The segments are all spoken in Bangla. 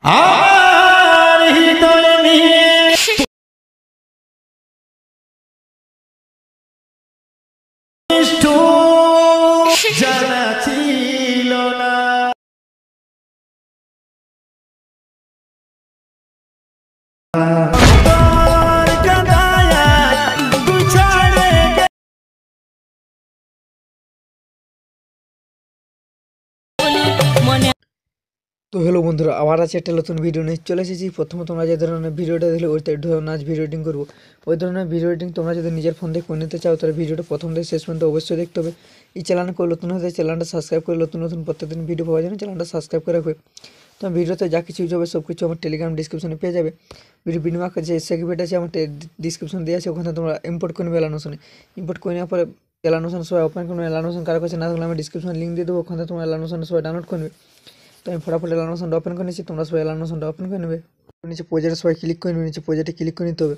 আমার হৃদয় নিষ্ঠুর জানা ছিল না। তো হ্যালো বন্ধুরা, আবার আছে একটা নতুন ভিডিও নিয়ে চলে এসেছি। প্রথমে তোমরা যে ধরনের ভিডিওটা দেখলে ওই ধরনের আজ ভিডিও এডিটিং করবো। ওই ধরনের ভিডিও এডিটিং তোমরা যদি নিজের ফোন থেকে করে নিতে চাও তাহলে ভিডিওটা প্রথম থেকে শেষ পর্যন্ত অবশ্যই দেখতে হবে। এই চ্যানেলে করে নতুন হতে চ্যানেলটা সাবস্ক্রাইব করে নতুন নতুন প্রত্যেকদিন ভিডিও পাওয়ার জন্য চ্যানেলটা সাবস্ক্রাইব করে রাখবে। তো ভিডিওতে যা কিছু ইউজ হবে সব কিছু আমার টেলিগ্রাম ডিসক্রিপশনে পেয়ে যাবে। ভিডিও বিনিময় যে সেগমেন্ট আছে আমার ডিসক্রিপশন দেওয়া আছে, ওখানে তোমরা ইম্পোর্ট করে নেবে এলানোশনে। ইম্পোর্ট করে নেওয়ার পরে এলানোশন সবাই ওপেন করে এলানোশন কারো কাছে না থাকলে আমি ডিসক্রিপশন লিঙ্ক দিয়ে দেবো, ওখানে তোমরা এলানোশনে সবাই ডাউনলোড করে নেবে। তো আমি ফটাফট এলানোশনটা ওপেন করে নিচ্ছি, তোমরা সবাই এলানোশনটা ওপেন করে নেবে। নিচে প্রজেক্টে সবাই ক্লিক করে নেবে, নিচে প্রজেক্টে ক্লিক করে নিতে হবে।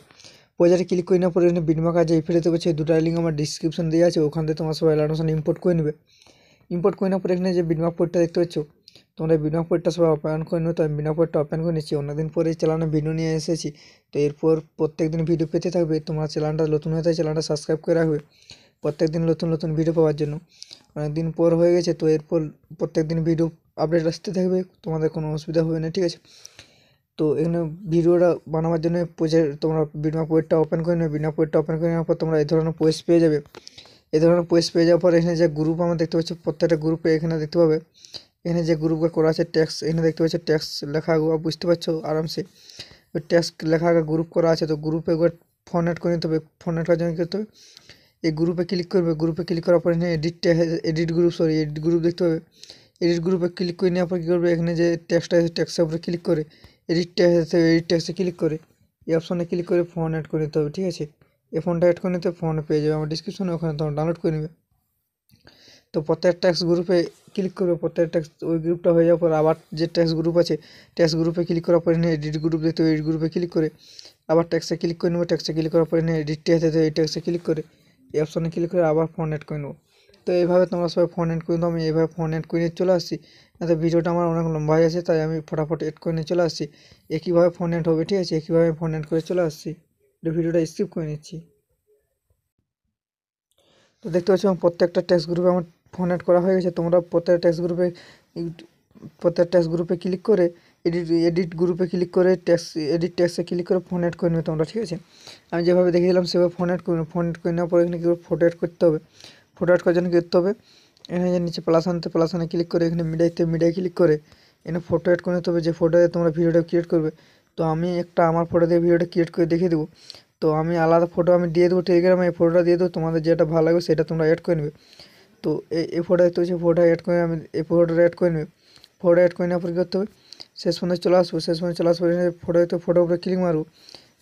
প্রজেক্টে ক্লিক করে নেওয়ার পরে বিনিময় কাজে এই ফেরত হচ্ছে দুটা লিঙ্ক আমার ডিসক্রিপশন দেওয়া আছে, ওখান থেকে তোমরা সবাই এলানোশন ইম্পোর্ট করে নেবে। ইম্পোর্ট করে নেওয়ার পরে এখানে যে বিনিময় পোর্টটা দেখতে পাচ্ছ, তোমরা বিনিময় পোর্টটা সবাই ওপেন করে নেবে। তো আমি বিনিময় পোর্টটা ওপেন করে নিচ্ছি। অনেকদিন পরে চালানো ভিডিও নিয়ে এসেছি, তো এরপর প্রত্যেকদিন ভিডিও পেতে থাকবে। তোমার চ্যানেলটা নতুন হয়ে থাকে চ্যানেলটা সাবস্ক্রাইব করে রাখবে প্রত্যেকদিন নতুন নতুন ভিডিও পাওয়ার জন্য। অনেকদিন পর হয়ে গেছে, তো এরপর প্রত্যেকদিন ভিডিও আপডেট আসতে থাকবে, তোমাদের কোনো অসুবিধা হবে না, ঠিক আছে। তো এখানে ভিডিওটা বানাবার জন্য তোমরা বিনিময় পোস্টটা ওপেন করে নেবে। বিনিময় পোস্টটা ওপেন করে নেওয়ার পর তোমরা এই ধরনের পোস্ট পেয়ে যাবে। এই ধরনের পোস্ট পেয়ে যাওয়ার পর এখানে যে গ্রুপ আমরা দেখতে পাচ্ছি, প্রত্যেকটা গ্রুপে এখানে দেখতে পাবে এখানে যে গ্রুপে করা আছে ট্যাক্স, এখানে দেখতে পাচ্ছ ট্যাক্স লেখা, বুঝতে পারছো আরামসে। ওই ট্যাক্স লেখা গ্রুপ করা আছে, তো গ্রুপে একবার ফোন অ্যাড করে নিতে হবে। ফোন অ্যাড করার জন্য কী করতে হবে, এই গ্রুপে ক্লিক করবে। গ্রুপে ক্লিক করার পর এখানে এডিট গ্রুপ দেখতে হবে। এডিট গ্রুপে ক্লিক করে নেওয়ার পর কী করবে, এখানে যে ট্যাক্সটা আছে ট্যাক্সের উপরে ক্লিক করে এডিট ট্যাক্সে ক্লিক করে এই অপশনে ক্লিক করে ফোন অ্যাড করে নিতে হবে, ঠিক আছে। এই ফোনটা অ্যাড করে নিতে ফোন পেয়ে যাবে আমার ডিসক্রিপশনে, ওখানে তোমরা ডাউনলোড করে নেবে। তো প্রত্যেক ট্যাক্স গ্রুপে ক্লিক করবে। প্রত্যেক ট্যাক্স ওই গ্রুপটা হয়ে যাওয়ার পর আবার যে ট্যাক্স গ্রুপ আছে ট্যাক্স গ্রুপে ক্লিক করার পর এখানে এডিট গ্রুপ দেখতে হবে। এডিট গ্রুপে ক্লিক করে আবার ট্যাক্সে ক্লিক করে নেবো। ট্যাক্সে ক্লিক করার পর এখানে এডিট ট্যাক্সে এই ট্যাক্সে ক্লিক করে এই অপশনে ক্লিক করে আবার ফোন অ্যাড করে নেবো। তো এইভাবে তোমরা সবাই ফোন অ্যাড করে নেবো। আমি এইভাবে ফোন অ্যাড করে নিয়ে চলে আসছি। তো ভিডিওটা আমার অনেক লম্বা হয়ে আছে, তাই আমি ফটাফট অ্যাড করে নিয়ে চলে আসছি। একইভাবে ফোন অ্যাড হবে, ঠিক আছে। একইভাবে ফোন অ্যাড করে চলে আসছি, ভিডিওটা স্কিপ করে নিচ্ছি। তো দেখতে পাচ্ছি আমার প্রত্যেকটা ট্যাক্স গ্রুপে আমার ফোন অ্যাড করা হয়ে গেছে। তোমরা প্রত্যেক ট্যাক্স গ্রুপে ক্লিক করে এডিট গ্রুপে ক্লিক করে এডিট ট্যাক্সে ক্লিক করে ফোন অ্যাড করে নেবে তোমরা, ঠিক আছে। আমি যেভাবে দেখে দিলাম সেভাবে ফোন অ্যাড করে ফোন অ্যাড করে নেওয়ার পরে এখানে কী করে ফটো অ্যাড করতে হবে। ফটো অ্যাড করার জন্য কী করতে হবে, এখানে যে নিচে প্লাসানে ক্লিক করে এখানে মিডিয়ায় ক্লিক করে এখানে ফটো অ্যাড করে নিতে হবে, যে ফটো দিয়ে তোমরা ভিডিওটা ক্রিয়েট করবে। তো আমি একটা আমার ফটো দিয়ে ভিডিওটা ক্রিয়েট করে দেখিয়ে দেবো। তো আমি আলাদা ফটো আমি দিয়ে দেবো টেলিগ্রামে, এই ফটোটা দিয়ে দেবো, তোমাদের যেটা ভালো লাগবে সেটা তোমরা অ্যাড করে নেবে। তো এই ফটো দেখতে হচ্ছে, ফটো অ্যাড করে আমি এই ফটোটা অ্যাড করে নেবে। ফটো অ্যাড করে নেওয়ার পর কী করতে হবে, শেষ পর্যন্ত চলে আসবো। শেষ পর্যন্ত চলে আসবো, ফটোর উপরে ক্লিক মারবো।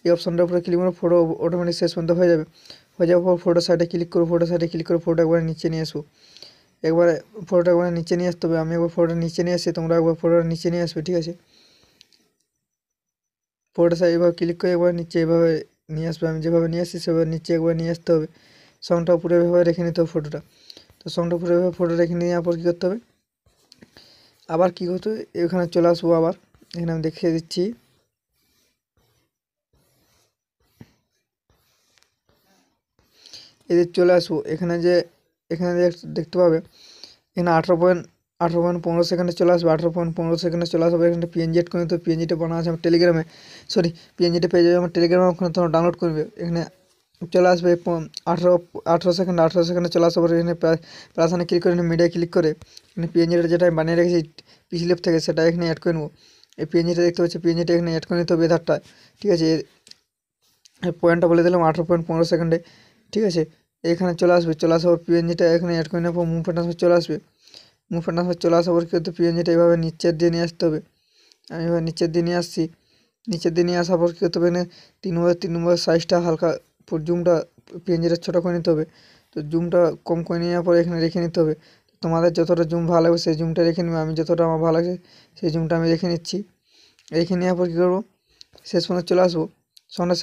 এই অপশনটার উপরে ক্লিক মারবো, ফটো অটোমেটিক শেষ পর্যন্ত হয়ে যাবে। হয়ে যাওয়ার পর ফটো সাইডে ক্লিক করবো। ফটো সাইডে ক্লিক করে ফটো একবারে নিচে নিয়ে আসবো। একবারে ফটোটা একবারে নিচে নিয়ে আসতে হবে। আমি একবার ফটোটা নিচে নিয়ে আসছি, তোমরা একবার ফটোটা নিচে নিয়ে আসবে, ঠিক আছে। ফটোটা সাইড এভাবে ক্লিক করে একবার নিচে এভাবে নিয়ে আসবে। আমি যেভাবে নিয়ে আসছি সেভাবে নিচে একবার নিয়ে আসতে হবে। সঙ্গটা উপরে এভাবে রেখে নিতে হবে ফটোটা। তো সঙ্গটা উপরে এভাবে ফটো রেখে নেওয়ার পর কী করতে হবে, আবার কী করতে হবে, এখানে চলে আসবো। আবার এখানে আমি দেখিয়ে দিচ্ছি। এদের চলে আসবো। এখানে দেখতে পাবে এখানে 18.15 সেকেন্ডে চলে আসবে। 18.15 সেকেন্ডে চলে আসবে। এখানে পিএনজি এড করে নিতে হবে। পিএনজিটা বানানো আছে আমার টেলিগ্রামে, পিএনজিটা পেয়ে যাবে আমার টেলিগ্রামে, ওখানে তোমরা ডাউনলোড করবে। এখানে চলে আসবে 18 সেকেন্ডে চলে আসার পরে এখানে প্লাসনে ক্লিক করে মিডিয়া ক্লিক করে এখানে পিএনজিটা যেটা আমি বানিয়ে রেখেছি পিসিলেপ থেকে সেটা এখানে অ্যাড করে নেবো। এই পিএনজিটা দেখতে পাচ্ছি, পিএনজিটা এখানে অ্যাড করে নিতে হবে এধারটা, ঠিক আছে। পয়েন্টটা বলে দিলাম 18.15 সেকেন্ডে, ঠিক আছে। এখানে চলে আসবে। চলে আসার পর পিএনজিটা এখানে অ্যাড করে নেওয়ার পর মুভ ট্রান্সফার চলে আসবে। মুভ ট্রান্সফার চলে আসার পর কিন্তু পিএনজিটা এইভাবে নিচের দিয়ে নিয়ে আসতে হবে। আমি এবার নিচের দিয়ে নিয়ে আসছি। নিচের দিয়ে নিয়ে আসার পর কী করতে হবে, এখানে 3x3 সাইজটা হালকা জুমটা পিএনজিটা ছোটো করে নিতে হবে। তো জুমটা কম করে নেওয়ার পর এখানে রেখে নিতে হবে। তোমাদের যতটা জুম ভালো লাগবে সেই জুমটা রেখে নেবে। আমি যতটা আমার ভালো লাগে সেই জুমটা আমি রেখে নিচ্ছি। রেখে নেওয়ার পর কী করবো, শেষ পর্যন্ত চলে আসবো।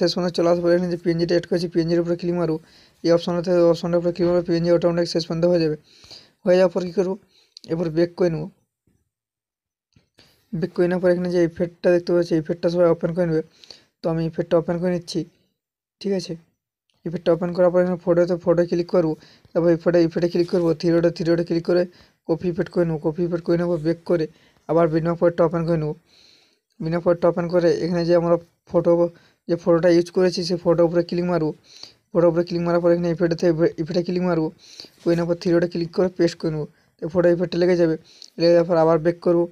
শেষ পর্যন্ত চলে আসবো। এখানে যে পিএনজিটা অ্যাড করেছি পিএনজির উপরে ক্লিক মারবো। এই অপশনটার উপরে ক্লিক মারবো, পিএনজি অটোমেটিক শেষ পর্যন্ত হয়ে যাবে। হয়ে যাওয়ার পর কী করবো, এরপর ব্যাক করে নেবো। বেক করে নেওয়ার পর এখানে যে ইফেক্টটা দেখতে পাচ্ছি ইফেক্টটা সবাই ওপেন করে নেবে। তো আমি ইফেক্টটা ওপেন করে নিচ্ছি, ঠিক আছে। ইফেক্টটা ওপেন করার পর এখানে ফটো ক্লিক করবো, তারপর ইফেক্টে ক্লিক করবো, থ্রি ডটে ক্লিক করে কপি ইফেক্ট করে নেবো। কপি ইফেক্ট করে নেবো, বেক করে আবার বিনা পয়েন্টটা ওপেন করে নেবো। বিনা পয়েন্টটা ওপেন করে এখানে যে আমরা ফটোটা ইউজ করেছি সেই ফটোর উপরে ক্লিক মারবো। ফটোর উপরে ক্লিক মারার পর এখানে ইফেক্টে ক্লিক মারবো, করে নেওয়ার পর থ্রি ডটে ক্লিক করে পেস্ট করে নেবো। তো ফটো ইফেক্টটা লেগে যাবে, লেগে যাওয়ার পর আবার বেক করবো।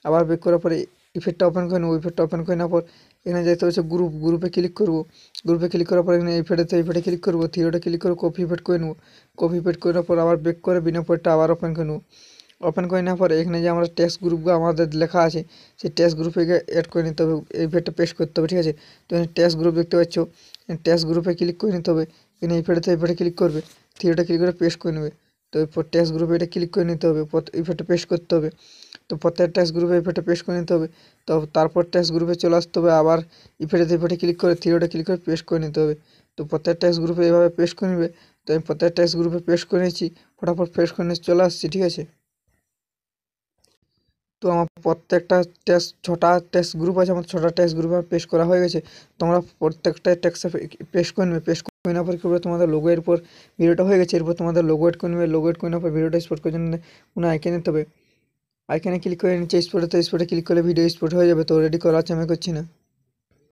আবার বেক করার পরে ইফেক্টটা ওপেন করে নেবো। ইফেক্টটা ওপেন করে নেওয়ার পর এখানে যেতে হচ্ছে গ্রুপে ক্লিক করবো। গ্রুপে ক্লিক করার পর এখানে ইফেক্টে ক্লিক করবো, থ্রি ডটে ক্লিক করে কপি ইফেক্ট করে নেবো। কপি ইফেক্ট করার পর আবার বেক করে বিনা পয়েন্টটা আবার ওপেন করে নেবো। ওপেন করে নেওয়ার পরে এখানে যে আমরা টেক্সট গ্রুপগুলো আমাদের লেখা আছে সেই টেক্সট গ্রুপে অ্যাড করে নিতে হবে, ইফেক্টটা পেস্ট করতে হবে, ঠিক আছে। তো এখানে টেক্সট গ্রুপ দেখতে পাচ্ছ, টেক্সট গ্রুপে ক্লিক করে নিতে হবে। এখানে ইফেক্টে ক্লিক করবে, থ্রিটা ক্লিক করে পেস্ট করে নেবে। তো এরপর টেক্সট গ্রুপে এটা ক্লিক করে নিতে হবে, ইফেক্টটা পেস্ট করতে হবে। তো প্রত্যেক টেক্সট গ্রুপে ইফেক্টটা পেস্ট করে নিতে হবে। তো তারপর টেক্সট গ্রুপে চলে আসতে হবে, আবার ইফেক্টে ক্লিক করে থ্রিটা ক্লিক করে পেস্ট করে নিতে হবে। তো প্রত্যেক টেক্সট গ্রুপে এভাবে পেস্ট করে নেবে। তো আমি প্রত্যেক টেক্সট গ্রুপে পেস্ট করে নিয়েছি, ফটাফট পেস্ট করে নিয়ে চলে আসছি, ঠিক আছে। তো আমার প্রত্যেকটা ছটা টেক্সট গ্রুপ আছে, আমার ছটা টেক্সট গ্রুপে পেস্ট করা হয়ে গেছে। তোমরা প্রত্যেকটা টেক্সটে পেস্ট করে নেবে। পেস্ট করে নেওয়ার পর কী করবে, তোমাদের লোগো এরপর ভিডিওটা হয়ে গেছে, এরপর তোমাদের লোগো এড করে নেবে। লোগো এড করে নেওয়ার পর ভিডিওটা এক্সপোর্ট করার জন্য কোনো আইকনে নিতে হবে। আইকনে ক্লিক করে নিচে স্পটে ক্লিক করলে ভিডিও এক্সপোর্ট হয়ে যাবে। তো রেডি করা আছে, আমি করছি না।